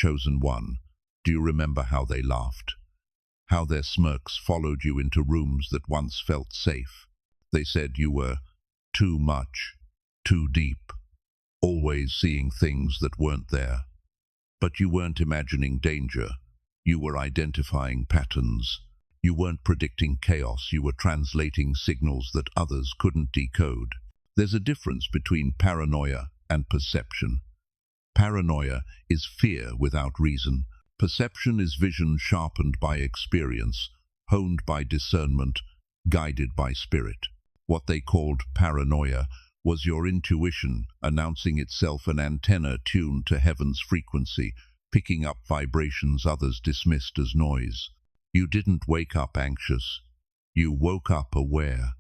Chosen one, do you remember how they laughed? How their smirks followed you into rooms that once felt safe? They said you were too much, too deep, always seeing things that weren't there. But you weren't imagining danger. You were identifying patterns. You weren't predicting chaos. You were translating signals that others couldn't decode. There's a difference between paranoia and perception. Paranoia is fear without reason. Perception is vision sharpened by experience, honed by discernment, guided by spirit. What they called paranoia was your intuition announcing itself, an antenna tuned to heaven's frequency, picking up vibrations others dismissed as noise. You didn't wake up anxious. You woke up aware.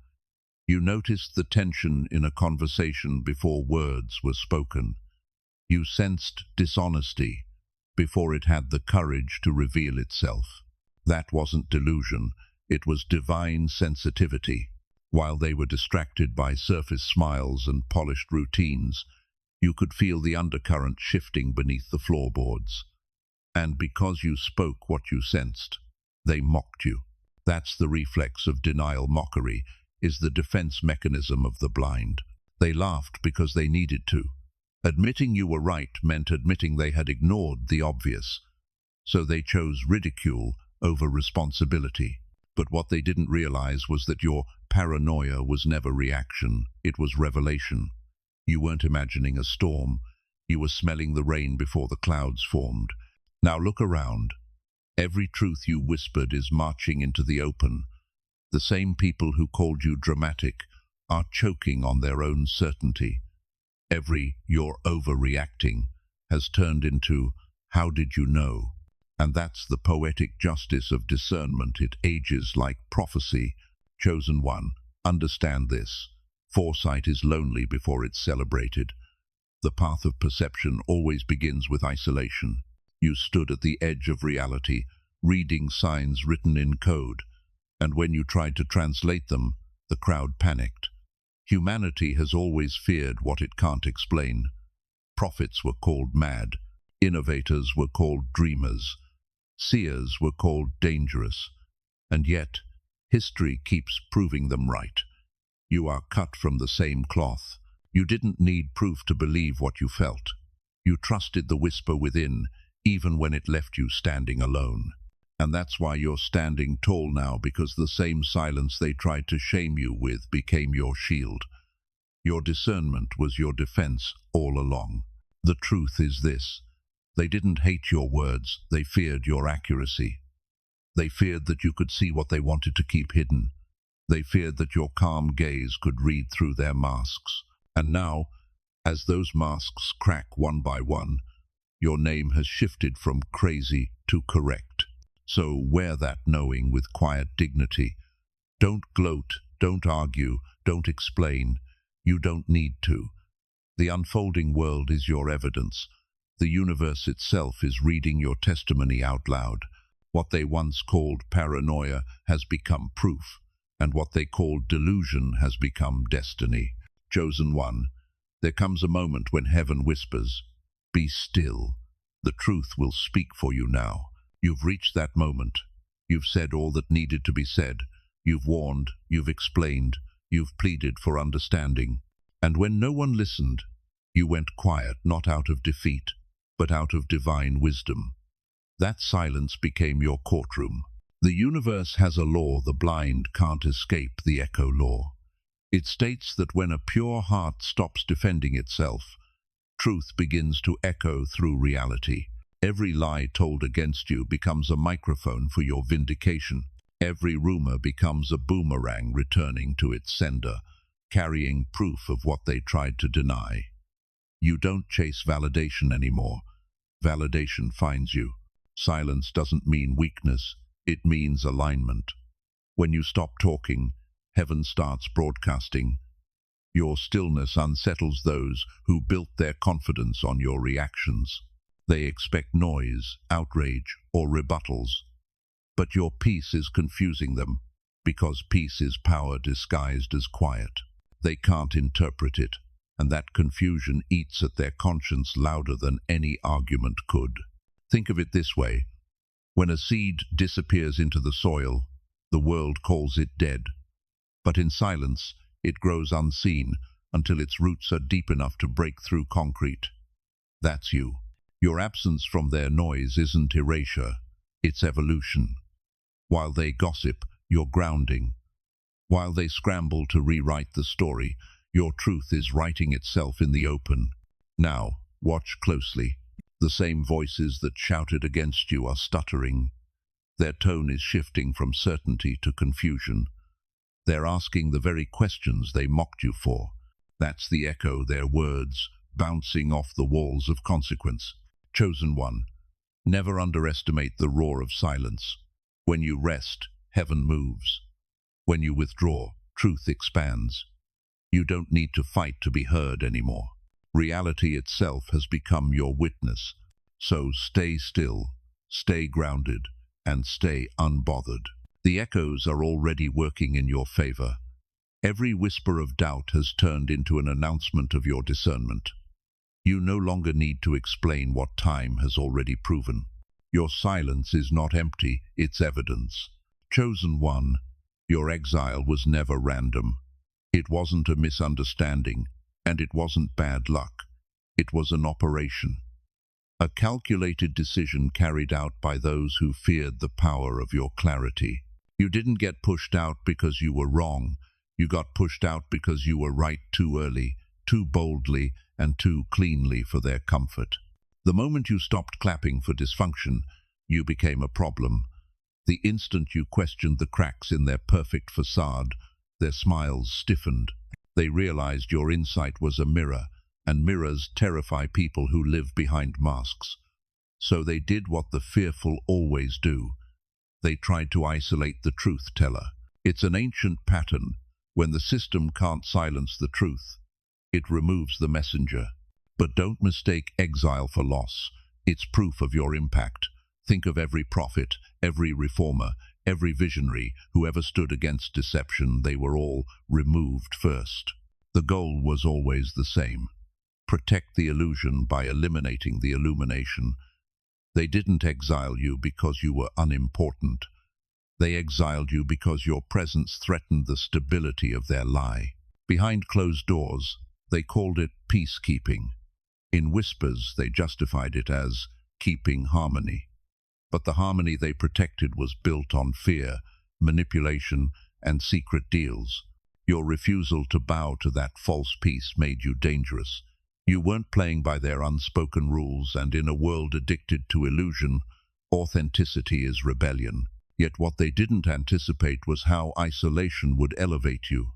You noticed the tension in a conversation before words were spoken. You sensed dishonesty before it had the courage to reveal itself. That wasn't delusion, it was divine sensitivity. While they were distracted by surface smiles and polished routines, you could feel the undercurrent shifting beneath the floorboards. And because you spoke what you sensed, they mocked you. That's the reflex of denial. Mockery is the defense mechanism of the blind. They laughed because they needed to. Admitting you were right meant admitting they had ignored the obvious. So they chose ridicule over responsibility. But what they didn't realize was that your paranoia was never reaction, it was revelation. You weren't imagining a storm, you were smelling the rain before the clouds formed. Now look around. Every truth you whispered is marching into the open. The same people who called you dramatic are choking on their own certainty. Every "you're overreacting" has turned into "how did you know?" And that's the poetic justice of discernment. It ages like prophecy. Chosen one, understand this. Foresight is lonely before it's celebrated. The path of perception always begins with isolation. You stood at the edge of reality, reading signs written in code, and when you tried to translate them, the crowd panicked. Humanity has always feared what it can't explain. Prophets were called mad. Innovators were called dreamers. Seers were called dangerous. And yet, history keeps proving them right. You are cut from the same cloth. You didn't need proof to believe what you felt. You trusted the whisper within, even when it left you standing alone. And that's why you're standing tall now, because the same silence they tried to shame you with became your shield. Your discernment was your defense all along. The truth is this. They didn't hate your words, they feared your accuracy. They feared that you could see what they wanted to keep hidden. They feared that your calm gaze could read through their masks. And now, as those masks crack one by one, your name has shifted from crazy to correct. So wear that knowing with quiet dignity. Don't gloat, don't argue, don't explain. You don't need to. The unfolding world is your evidence. The universe itself is reading your testimony out loud. What they once called paranoia has become proof, and what they called delusion has become destiny. Chosen one, there comes a moment when heaven whispers, "Be still." The truth will speak for you now. You've reached that moment. You've said all that needed to be said. You've warned, you've explained, you've pleaded for understanding. And when no one listened, you went quiet, not out of defeat, but out of divine wisdom. That silence became your courtroom. The universe has a law the blind can't escape, the echo law. It states that when a pure heart stops defending itself, truth begins to echo through reality. Every lie told against you becomes a microphone for your vindication. Every rumor becomes a boomerang returning to its sender, carrying proof of what they tried to deny. You don't chase validation anymore. Validation finds you. Silence doesn't mean weakness, it means alignment. When you stop talking, heaven starts broadcasting. Your stillness unsettles those who built their confidence on your reactions. They expect noise, outrage, or rebuttals. But your peace is confusing them, because peace is power disguised as quiet. They can't interpret it, and that confusion eats at their conscience louder than any argument could. Think of it this way. When a seed disappears into the soil, the world calls it dead. But in silence, it grows unseen until its roots are deep enough to break through concrete. That's you. Your absence from their noise isn't erasure, it's evolution. While they gossip, you're grounding. While they scramble to rewrite the story, your truth is writing itself in the open. Now, watch closely. The same voices that shouted against you are stuttering. Their tone is shifting from certainty to confusion. They're asking the very questions they mocked you for. That's the echo, their words, bouncing off the walls of consequence. Chosen one, never underestimate the roar of silence. When you rest, heaven moves. When you withdraw, truth expands. You don't need to fight to be heard anymore. Reality itself has become your witness. So stay still, stay grounded, and stay unbothered. The echoes are already working in your favor. Every whisper of doubt has turned into an announcement of your discernment. You no longer need to explain what time has already proven. Your silence is not empty, it's evidence. Chosen one, your exile was never random. It wasn't a misunderstanding, and it wasn't bad luck. It was an operation. A calculated decision carried out by those who feared the power of your clarity. You didn't get pushed out because you were wrong. You got pushed out because you were right too early, too boldly, and too cleanly for their comfort. The moment you stopped clapping for dysfunction, you became a problem. The instant you questioned the cracks in their perfect facade, their smiles stiffened. They realized your insight was a mirror, and mirrors terrify people who live behind masks. So they did what the fearful always do. They tried to isolate the truth teller. It's an ancient pattern. When the system can't silence the truth, it removes the messenger. But don't mistake exile for loss. It's proof of your impact. Think of every prophet, every reformer, every visionary who ever stood against deception. They were all removed first. The goal was always the same. Protect the illusion by eliminating the illumination. They didn't exile you because you were unimportant. They exiled you because your presence threatened the stability of their lie. Behind closed doors, they called it peacekeeping. In whispers, they justified it as keeping harmony. But the harmony they protected was built on fear, manipulation, and secret deals. Your refusal to bow to that false peace made you dangerous. You weren't playing by their unspoken rules, and in a world addicted to illusion, authenticity is rebellion. Yet what they didn't anticipate was how isolation would elevate you.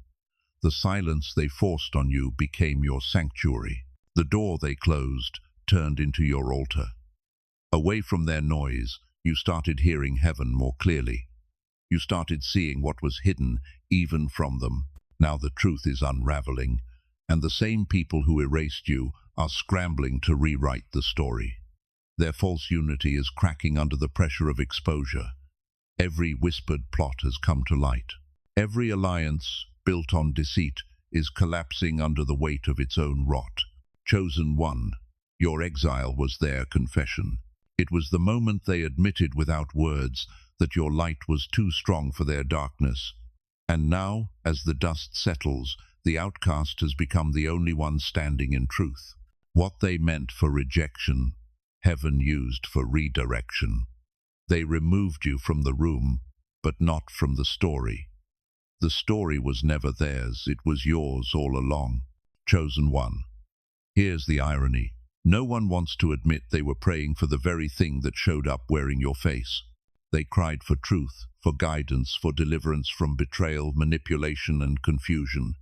The silence they forced on you became your sanctuary. The door they closed turned into your altar. Away from their noise, you started hearing heaven more clearly. You started seeing what was hidden even from them. Now the truth is unraveling, and the same people who erased you are scrambling to rewrite the story. Their false unity is cracking under the pressure of exposure. Every whispered plot has come to light. Every alliance built on deceit is collapsing under the weight of its own rot. Chosen one, your exile was their confession. It was the moment they admitted without words that your light was too strong for their darkness. And now, as the dust settles, the outcast has become the only one standing in truth. What they meant for rejection, heaven used for redirection. They removed you from the room, but not from the story. The story was never theirs, it was yours all along. Chosen one. Here's the irony. No one wants to admit they were praying for the very thing that showed up wearing your face. They cried for truth, for guidance, for deliverance from betrayal, manipulation, and confusion.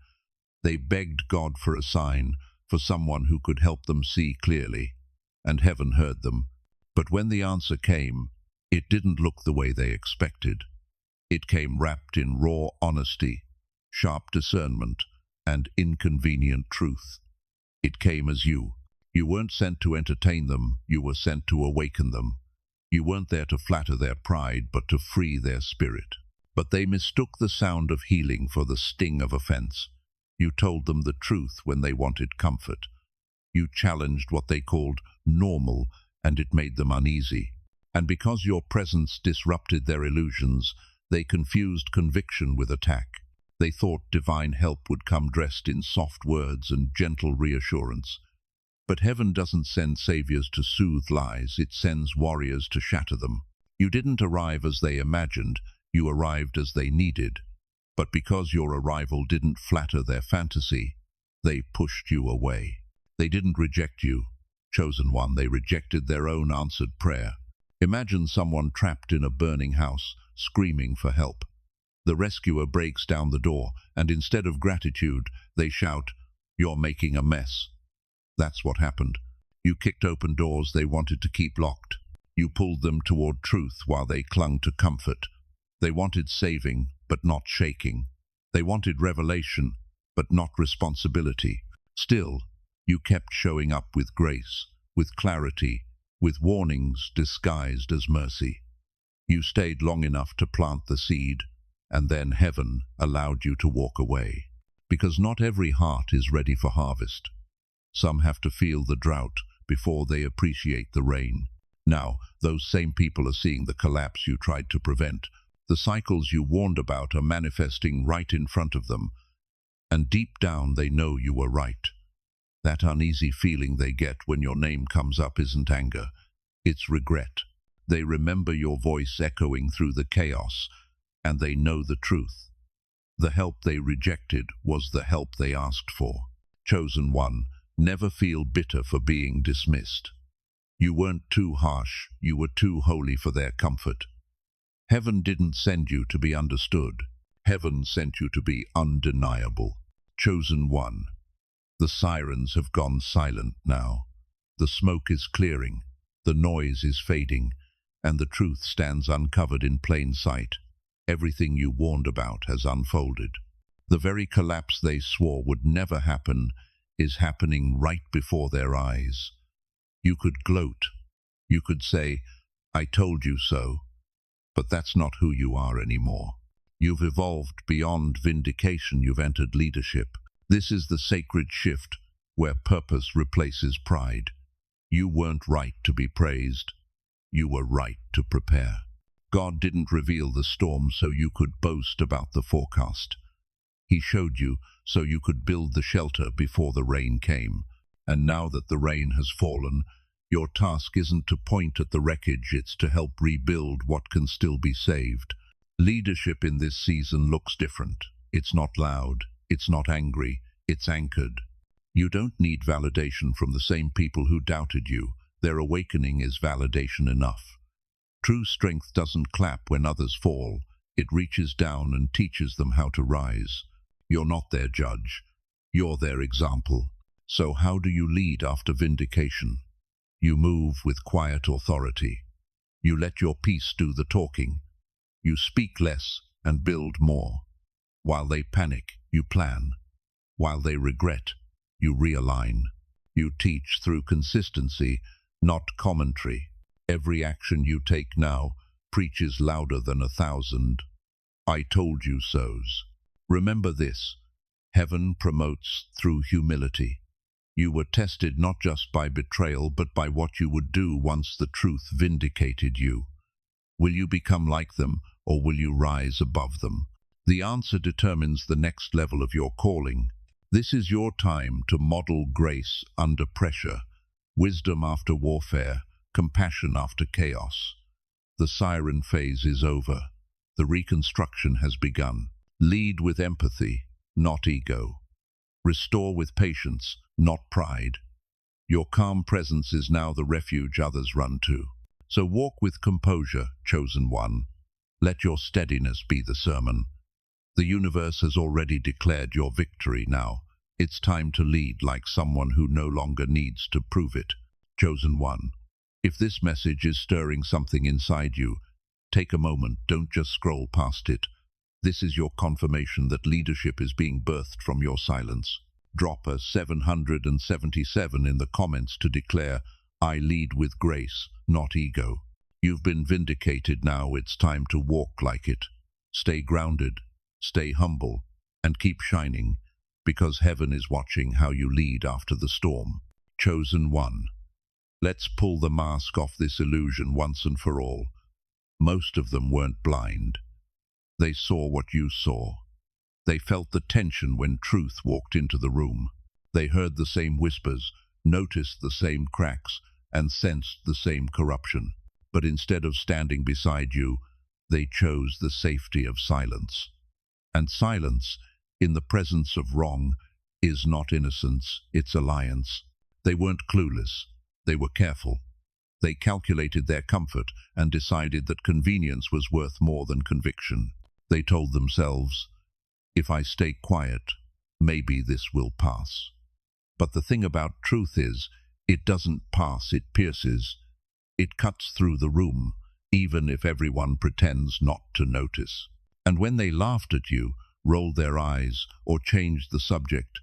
They begged God for a sign, for someone who could help them see clearly. And heaven heard them. But when the answer came, it didn't look the way they expected. It came wrapped in raw honesty, sharp discernment, and inconvenient truth. It came as you. You weren't sent to entertain them, you were sent to awaken them. You weren't there to flatter their pride, but to free their spirit. But they mistook the sound of healing for the sting of offense. You told them the truth when they wanted comfort. You challenged what they called normal, and it made them uneasy. And because your presence disrupted their illusions, they confused conviction with attack. They thought divine help would come dressed in soft words and gentle reassurance. But heaven doesn't send saviors to soothe lies, it sends warriors to shatter them. You didn't arrive as they imagined, you arrived as they needed. But because your arrival didn't flatter their fantasy, they pushed you away. They didn't reject you, chosen one, they rejected their own answered prayer. Imagine someone trapped in a burning house, screaming for help. The rescuer breaks down the door, and instead of gratitude, they shout, "You're making a mess." That's what happened. You kicked open doors they wanted to keep locked. You pulled them toward truth while they clung to comfort. They wanted saving, but not shaking. They wanted revelation, but not responsibility. Still, you kept showing up with grace, with clarity, with warnings disguised as mercy. You stayed long enough to plant the seed, and then heaven allowed you to walk away. Because not every heart is ready for harvest. Some have to feel the drought before they appreciate the rain. Now, those same people are seeing the collapse you tried to prevent. The cycles you warned about are manifesting right in front of them. And deep down they know you were right. That uneasy feeling they get when your name comes up isn't anger, it's regret. They remember your voice echoing through the chaos, and they know the truth. The help they rejected was the help they asked for. Chosen one, never feel bitter for being dismissed. You weren't too harsh, you were too holy for their comfort. Heaven didn't send you to be understood. Heaven sent you to be undeniable. Chosen one. The sirens have gone silent now. The smoke is clearing, the noise is fading, and the truth stands uncovered in plain sight. Everything you warned about has unfolded. The very collapse they swore would never happen is happening right before their eyes. You could gloat. You could say, "I told you so," but that's not who you are anymore. You've evolved beyond vindication, you've entered leadership. This is the sacred shift where purpose replaces pride. You weren't right to be praised. You were right to prepare. God didn't reveal the storm so you could boast about the forecast. He showed you so you could build the shelter before the rain came. And now that the rain has fallen, your task isn't to point at the wreckage, it's to help rebuild what can still be saved. Leadership in this season looks different. It's not loud, it's not angry, it's anchored. You don't need validation from the same people who doubted you. Their awakening is validation enough. True strength doesn't clap when others fall. It reaches down and teaches them how to rise. You're not their judge. You're their example. So how do you lead after vindication? You move with quiet authority. You let your peace do the talking. You speak less and build more. While they panic, you plan. While they regret, you realign. You teach through consistency, not commentary. Every action you take now preaches louder than 1,000 "I told you so's." Remember this, heaven promotes through humility. You were tested not just by betrayal, but by what you would do once the truth vindicated you. Will you become like them, or will you rise above them? The answer determines the next level of your calling. This is your time to model grace under pressure, wisdom after warfare, compassion after chaos. The siren phase is over. The reconstruction has begun. Lead with empathy, not ego. Restore with patience, not pride. Your calm presence is now the refuge others run to. So walk with composure, chosen one. Let your steadiness be the sermon. The universe has already declared your victory now. It's time to lead like someone who no longer needs to prove it. Chosen one. If this message is stirring something inside you, take a moment, don't just scroll past it. This is your confirmation that leadership is being birthed from your silence. Drop a 777 in the comments to declare, "I lead with grace, not ego." You've been vindicated now, it's time to walk like it. Stay grounded, stay humble, and keep shining, because heaven is watching how you lead after the storm. Chosen one. Let's pull the mask off this illusion once and for all. Most of them weren't blind. They saw what you saw. They felt the tension when truth walked into the room. They heard the same whispers, noticed the same cracks, and sensed the same corruption. But instead of standing beside you, they chose the safety of silence. And silence, in the presence of wrong, is not innocence, it's alliance. They weren't clueless. They were careful. They calculated their comfort and decided that convenience was worth more than conviction. They told themselves, if I stay quiet, maybe this will pass. But the thing about truth is, it doesn't pass, it pierces. It cuts through the room, even if everyone pretends not to notice. And when they laughed at you, rolled their eyes, or changed the subject,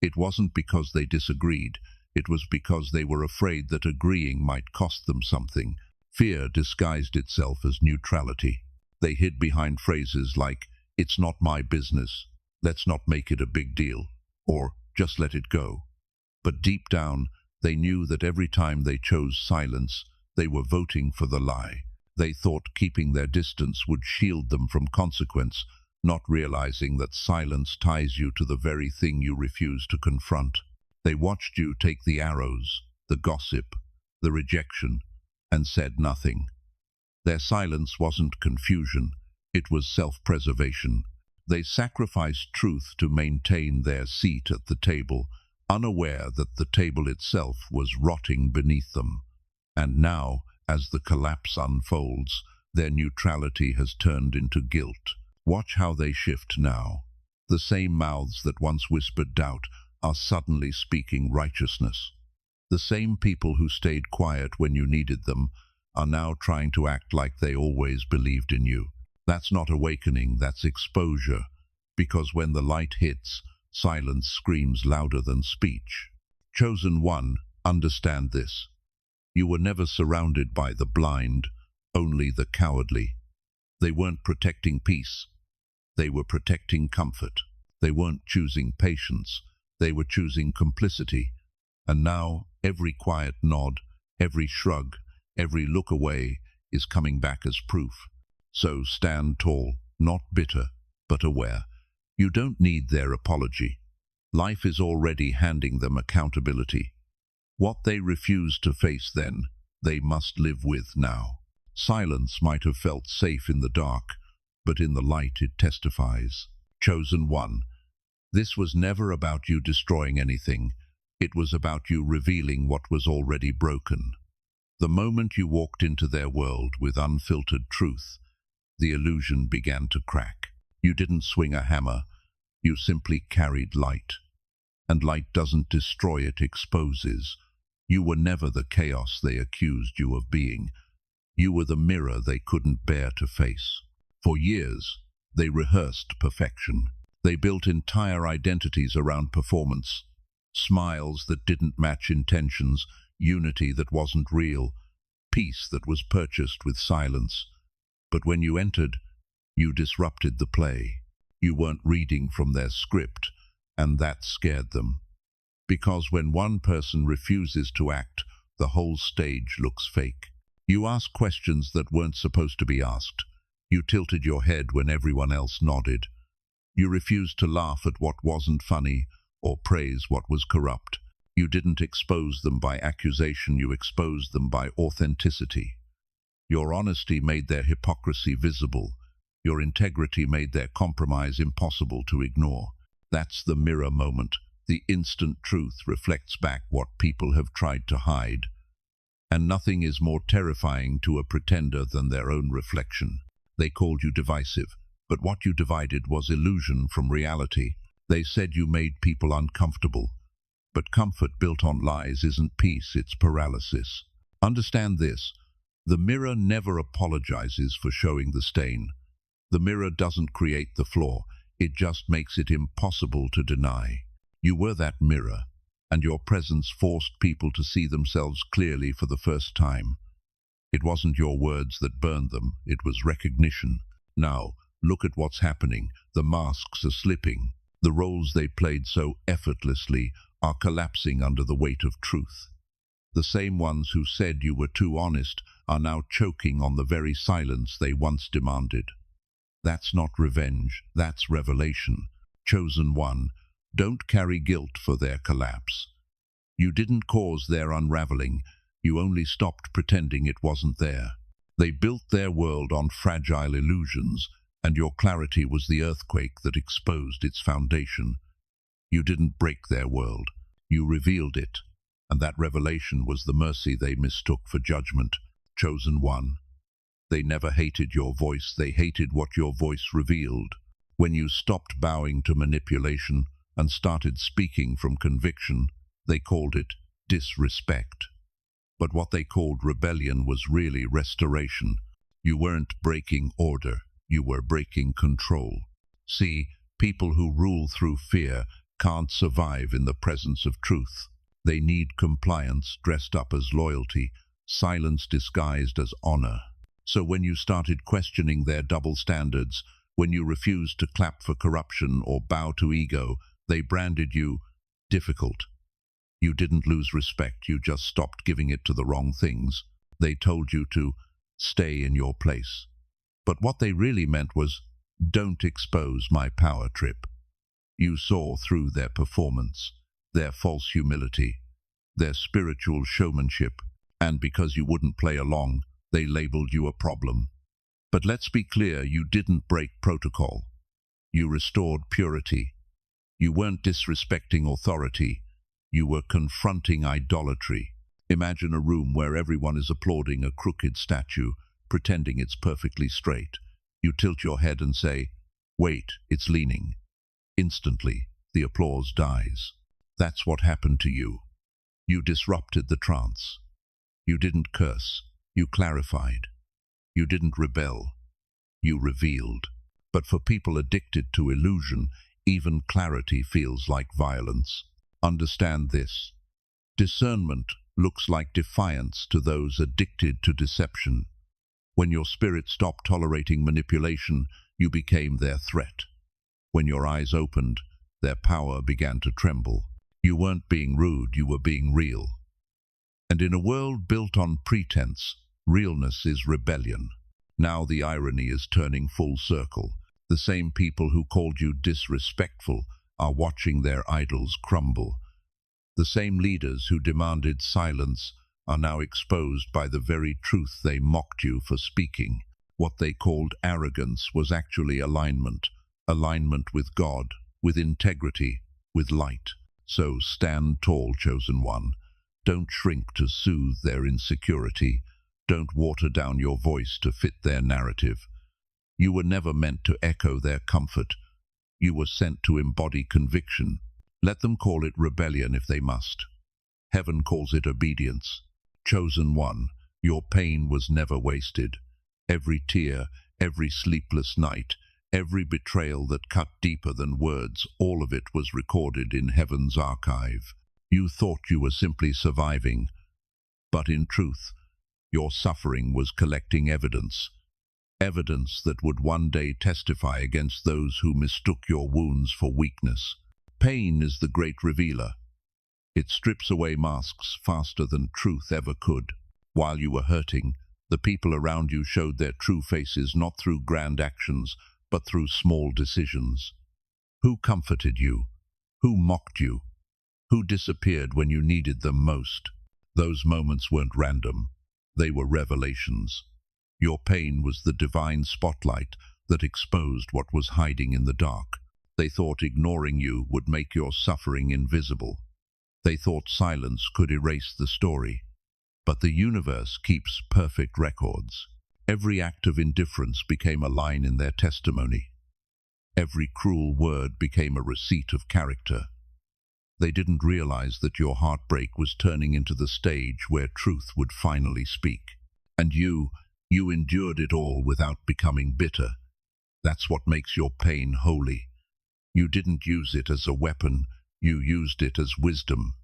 it wasn't because they disagreed. It was because they were afraid that agreeing might cost them something. Fear disguised itself as neutrality. They hid behind phrases like, it's not my business, let's not make it a big deal, or just let it go. But deep down, they knew that every time they chose silence, they were voting for the lie. They thought keeping their distance would shield them from consequence, not realizing that silence ties you to the very thing you refuse to confront. They watched you take the arrows, the gossip, the rejection, and said nothing. Their silence wasn't confusion, it was self-preservation. They sacrificed truth to maintain their seat at the table, unaware that the table itself was rotting beneath them. And now, as the collapse unfolds, their neutrality has turned into guilt. Watch how they shift now. The same mouths that once whispered doubt are suddenly speaking righteousness. The same people who stayed quiet when you needed them are now trying to act like they always believed in you. That's not awakening, that's exposure. Because when the light hits, silence screams louder than speech. Chosen one, understand this. You were never surrounded by the blind, only the cowardly. They weren't protecting peace. They were protecting comfort. They weren't choosing patience. They were choosing complicity. And now, every quiet nod, every shrug, every look away is coming back as proof. So stand tall, not bitter, but aware. You don't need their apology. Life is already handing them accountability. What they refused to face then, they must live with now. Silence might have felt safe in the dark, but in the light it testifies. Chosen one. This was never about you destroying anything. It was about you revealing what was already broken. The moment you walked into their world with unfiltered truth, the illusion began to crack. You didn't swing a hammer, you simply carried light. And light doesn't destroy, it exposes. You were never the chaos they accused you of being. You were the mirror they couldn't bear to face. For years, they rehearsed perfection. They built entire identities around performance. Smiles that didn't match intentions, unity that wasn't real, peace that was purchased with silence. But when you entered, you disrupted the play. You weren't reading from their script, and that scared them. Because when one person refuses to act, the whole stage looks fake. You asked questions that weren't supposed to be asked. You tilted your head when everyone else nodded. You refused to laugh at what wasn't funny or praise what was corrupt. You didn't expose them by accusation, you exposed them by authenticity. Your honesty made their hypocrisy visible. Your integrity made their compromise impossible to ignore. That's the mirror moment. The instant truth reflects back what people have tried to hide. And nothing is more terrifying to a pretender than their own reflection. They called you divisive, but what you divided was illusion from reality. They said you made people uncomfortable. But comfort built on lies isn't peace, it's paralysis. Understand this. The mirror never apologizes for showing the stain. The mirror doesn't create the flaw. It just makes it impossible to deny. You were that mirror, and your presence forced people to see themselves clearly for the first time. It wasn't your words that burned them, it was recognition. Now, look at what's happening. The masks are slipping. The roles they played so effortlessly are collapsing under the weight of truth. The same ones who said you were too honest are now choking on the very silence they once demanded. That's not revenge, that's revelation. Chosen one, don't carry guilt for their collapse. You didn't cause their unraveling, you only stopped pretending it wasn't there. They built their world on fragile illusions, and your clarity was the earthquake that exposed its foundation. You didn't break their world, you revealed it, and that revelation was the mercy they mistook for judgment. Chosen one. They never hated your voice, they hated what your voice revealed. When you stopped bowing to manipulation and started speaking from conviction, they called it disrespect. But what they called rebellion was really restoration. You weren't breaking order, you were breaking control. See, people who rule through fear can't survive in the presence of truth. They need compliance dressed up as loyalty, silence disguised as honor. So when you started questioning their double standards, when you refused to clap for corruption or bow to ego, they branded you difficult. You didn't lose respect, you just stopped giving it to the wrong things. They told you to stay in your place. But what they really meant was, don't expose my power trip. You saw through their performance, their false humility, their spiritual showmanship, and because you wouldn't play along, they labeled you a problem. But let's be clear, you didn't break protocol. You restored purity. You weren't disrespecting authority. You were confronting idolatry. Imagine a room where everyone is applauding a crooked statue, pretending it's perfectly straight. You tilt your head and say, "Wait, it's leaning." Instantly, the applause dies. That's what happened to you. You disrupted the trance. You didn't curse. You clarified. You didn't rebel. You revealed. But for people addicted to illusion, even clarity feels like violence. Understand this. Discernment looks like defiance to those addicted to deception. When your spirit stopped tolerating manipulation, you became their threat. When your eyes opened, their power began to tremble. You weren't being rude, you were being real. And in a world built on pretense, realness is rebellion. Now the irony is turning full circle. The same people who called you disrespectful are watching their idols crumble. The same leaders who demanded silence are now exposed by the very truth they mocked you for speaking. What they called arrogance was actually alignment. Alignment with God, with integrity, with light. So stand tall, chosen one. Don't shrink to soothe their insecurity. Don't water down your voice to fit their narrative. You were never meant to echo their comfort. You were sent to embody conviction. Let them call it rebellion if they must. Heaven calls it obedience. Chosen one, your pain was never wasted. Every tear, every sleepless night, every betrayal that cut deeper than words, all of it was recorded in heaven's archive. You thought you were simply surviving, but in truth, your suffering was collecting evidence. Evidence that would one day testify against those who mistook your wounds for weakness. Pain is the great revealer. It strips away masks faster than truth ever could. While you were hurting, the people around you showed their true faces not through grand actions, but through small decisions. Who comforted you? Who mocked you? Who disappeared when you needed them most? Those moments weren't random. They were revelations. Your pain was the divine spotlight that exposed what was hiding in the dark. They thought ignoring you would make your suffering invisible. They thought silence could erase the story. But the universe keeps perfect records. Every act of indifference became a line in their testimony. Every cruel word became a receipt of character. They didn't realize that your heartbreak was turning into the stage where truth would finally speak. And you endured it all without becoming bitter. That's what makes your pain holy. You didn't use it as a weapon, you used it as wisdom.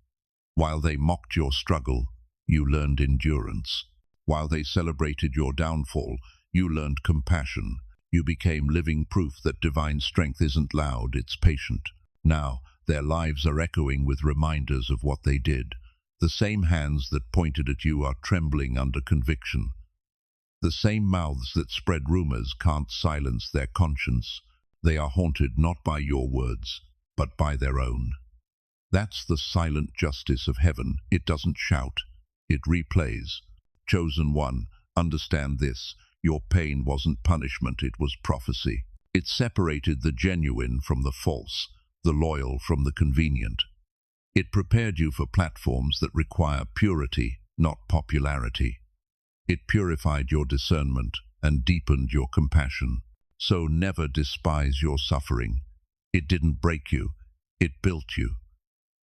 While they mocked your struggle, you learned endurance. While they celebrated your downfall, you learned compassion. You became living proof that divine strength isn't loud, it's patient. Now, their lives are echoing with reminders of what they did. The same hands that pointed at you are trembling under conviction. The same mouths that spread rumors can't silence their conscience. They are haunted not by your words, but by their own. That's the silent justice of heaven. It doesn't shout, it replays. Chosen one, understand this. Your pain wasn't punishment, it was prophecy. It separated the genuine from the false, the loyal from the convenient. It prepared you for platforms that require purity, not popularity. It purified your discernment and deepened your compassion. So never despise your suffering. It didn't break you, it built you.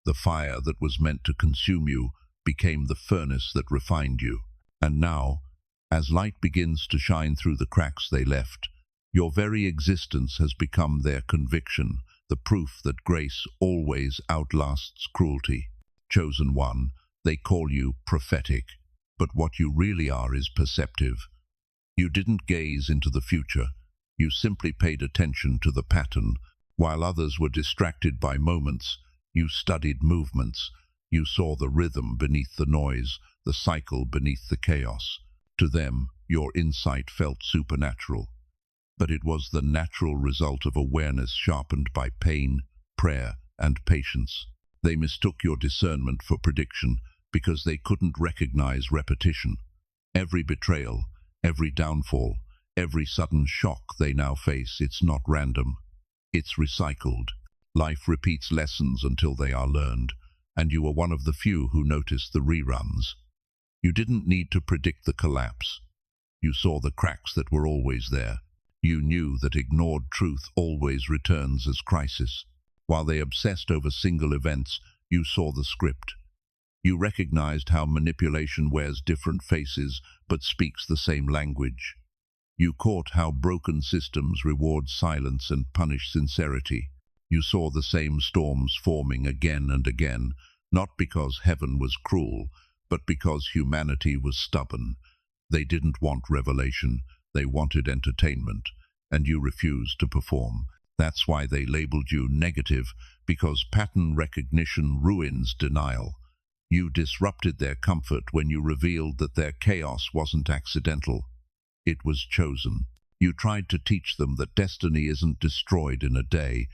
The fire that was meant to consume you became the furnace that refined you. And now, as light begins to shine through the cracks they left, your very existence has become their conviction, the proof that grace always outlasts cruelty. Chosen one, they call you prophetic, but what you really are is perceptive. You didn't gaze into the future, you simply paid attention to the pattern. While others were distracted by moments, you studied movements. You saw the rhythm beneath the noise, the cycle beneath the chaos. To them, your insight felt supernatural. But it was the natural result of awareness sharpened by pain, prayer, and patience. They mistook your discernment for prediction because they couldn't recognize repetition. Every betrayal, every downfall, every sudden shock they now face, it's not random. It's recycled. Life repeats lessons until they are learned, and you are one of the few who noticed the reruns. You didn't need to predict the collapse. You saw the cracks that were always there. You knew that ignored truth always returns as crisis. While they obsessed over single events, you saw the script. You recognized how manipulation wears different faces but speaks the same language. You caught how broken systems reward silence and punish sincerity. You saw the same storms forming again and again, not because heaven was cruel, but because humanity was stubborn. They didn't want revelation, they wanted entertainment, and you refused to perform. That's why they labeled you negative, because pattern recognition ruins denial. You disrupted their comfort when you revealed that their chaos wasn't accidental. It was chosen. You tried to teach them that destiny isn't destroyed in a day.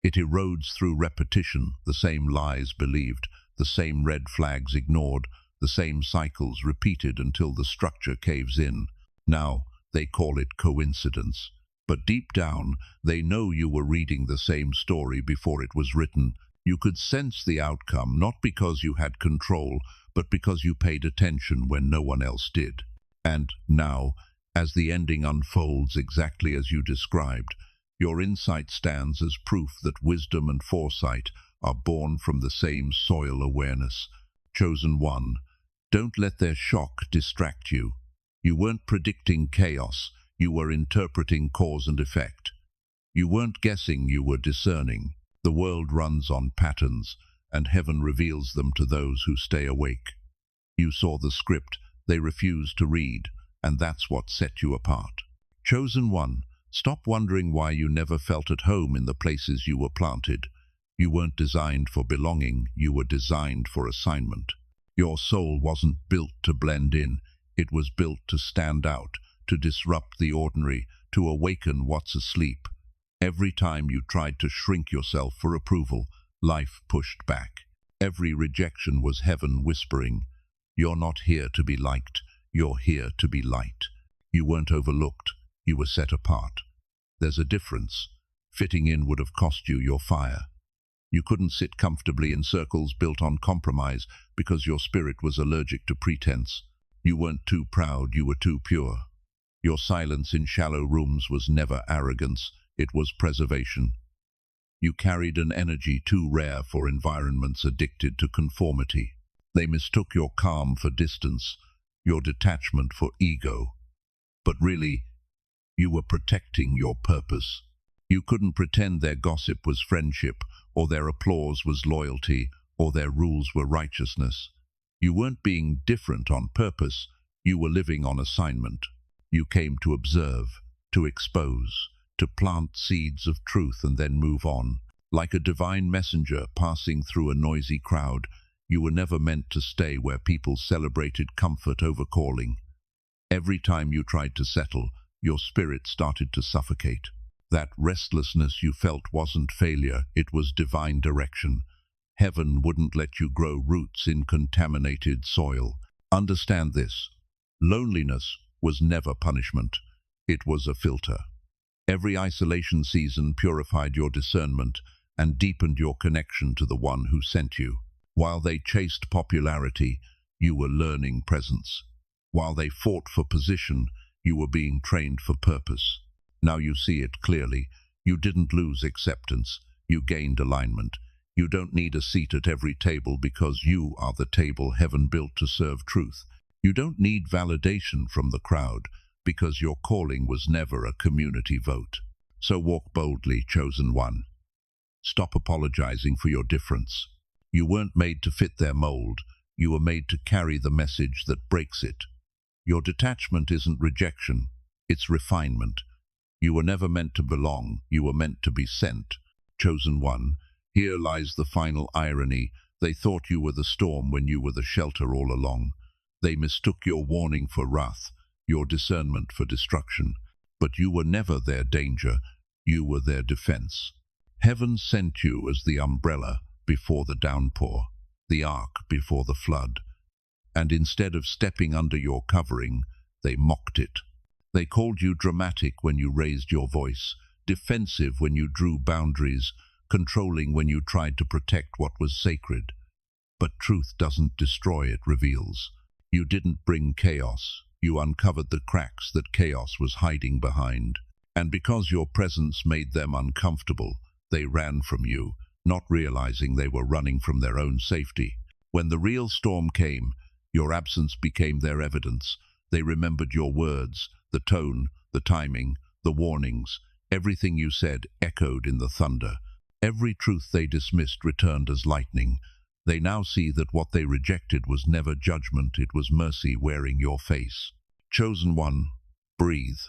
It erodes through repetition, the same lies believed, the same red flags ignored, the same cycles repeated until the structure caves in. Now, they call it coincidence. But deep down, they know you were reading the same story before it was written. You could sense the outcome, not because you had control, but because you paid attention when no one else did. And now, as the ending unfolds exactly as you described, your insight stands as proof that wisdom and foresight are born from the same soil awareness. Chosen one, don't let their shock distract you. You weren't predicting chaos, you were interpreting cause and effect. You weren't guessing, you were discerning. The world runs on patterns, and heaven reveals them to those who stay awake. You saw the script they refused to read, and that's what set you apart. Chosen one, stop wondering why you never felt at home in the places you were planted. You weren't designed for belonging, you were designed for assignment. Your soul wasn't built to blend in, it was built to stand out, to disrupt the ordinary, to awaken what's asleep. Every time you tried to shrink yourself for approval, life pushed back. Every rejection was heaven whispering, "You're not here to be liked, you're here to be light." You weren't overlooked, you were set apart. There's a difference. Fitting in would have cost you your fire. You couldn't sit comfortably in circles built on compromise because your spirit was allergic to pretense. You weren't too proud, you were too pure. Your silence in shallow rooms was never arrogance, it was preservation. You carried an energy too rare for environments addicted to conformity. They mistook your calm for distance, your detachment for ego. But really, you were protecting your purpose. You couldn't pretend their gossip was friendship, or their applause was loyalty, or their rules were righteousness. You weren't being different on purpose, you were living on assignment. You came to observe, to expose, to plant seeds of truth and then move on. Like a divine messenger passing through a noisy crowd, You were never meant to stay where people celebrated comfort over calling. Every time you tried to settle, your spirit started to suffocate. That restlessness you felt wasn't failure, it was divine direction. Heaven wouldn't let you grow roots in contaminated soil. Understand this. Loneliness was never punishment. It was a filter. Every isolation season purified your discernment and deepened your connection to the one who sent you. While they chased popularity, you were learning presence. While they fought for position, you were being trained for purpose. Now you see it clearly. You didn't lose acceptance. You gained alignment. You don't need a seat at every table because you are the table heaven built to serve truth. You don't need validation from the crowd because your calling was never a community vote. So walk boldly, chosen one. Stop apologizing for your difference. You weren't made to fit their mold. You were made to carry the message that breaks it. Your detachment isn't rejection, it's refinement. You were never meant to belong, you were meant to be sent. Chosen one, here lies the final irony. They thought you were the storm when you were the shelter all along. They mistook your warning for wrath, your discernment for destruction. But you were never their danger, you were their defense. Heaven sent you as the umbrella before the downpour, the ark before the flood. And instead of stepping under your covering, they mocked it. They called you dramatic when you raised your voice, defensive when you drew boundaries, controlling when you tried to protect what was sacred. But truth doesn't destroy, it reveals. You didn't bring chaos. You uncovered the cracks that chaos was hiding behind. And because your presence made them uncomfortable, they ran from you, not realizing they were running from their own safety. When the real storm came, your absence became their evidence. They remembered your words, the tone, the timing, the warnings. Everything you said echoed in the thunder. Every truth they dismissed returned as lightning. They now see that what they rejected was never judgment, it was mercy wearing your face. Chosen one, breathe.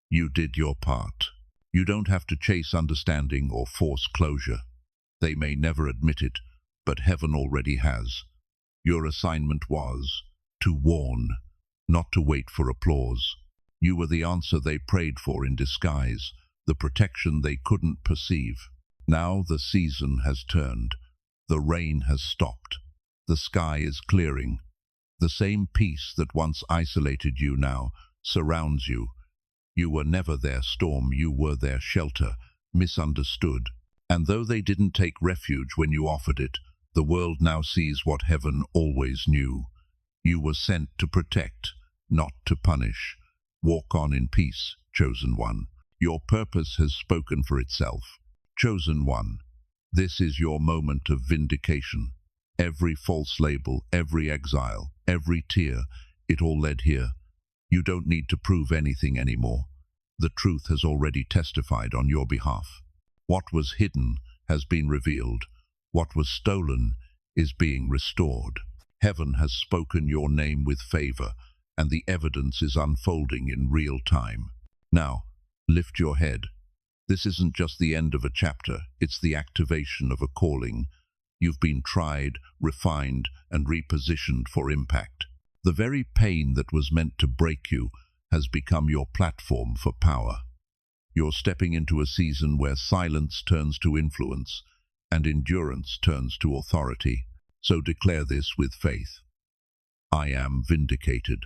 You did your part. You don't have to chase understanding or force closure. They may never admit it, but heaven already has. Your assignment was to warn, not to wait for applause. You were the answer they prayed for in disguise, the protection they couldn't perceive. Now the season has turned. The rain has stopped. The sky is clearing. The same peace that once isolated you now surrounds you. You were never their storm, you were their shelter, misunderstood. And though they didn't take refuge when you offered it, the world now sees what heaven always knew. You were sent to protect, not to punish. Walk on in peace, chosen one. Your purpose has spoken for itself. Chosen one, this is your moment of vindication. Every false label, every exile, every tear, it all led here. You don't need to prove anything anymore. The truth has already testified on your behalf. What was hidden has been revealed. What was stolen is being restored. Heaven has spoken your name with favor, and the evidence is unfolding in real time. Now, lift your head. This isn't just the end of a chapter, it's the activation of a calling. You've been tried, refined, and repositioned for impact. The very pain that was meant to break you has become your platform for power. You're stepping into a season where silence turns to influence and endurance turns to authority. So declare this with faith. I am vindicated.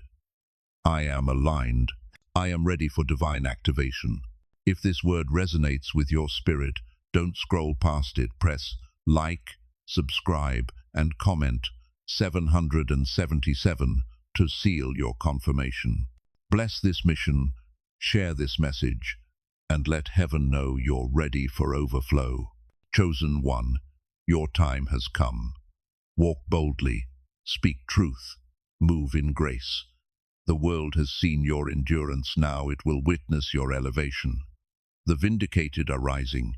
I am aligned. I am ready for divine activation. If this word resonates with your spirit, don't scroll past it. Press like, subscribe, and comment 777 to seal your confirmation. Bless this mission, share this message, and let heaven know you're ready for overflow. Chosen one, your time has come. Walk boldly, speak truth, move in grace. The world has seen your endurance, now it will witness your elevation. The vindicated are rising,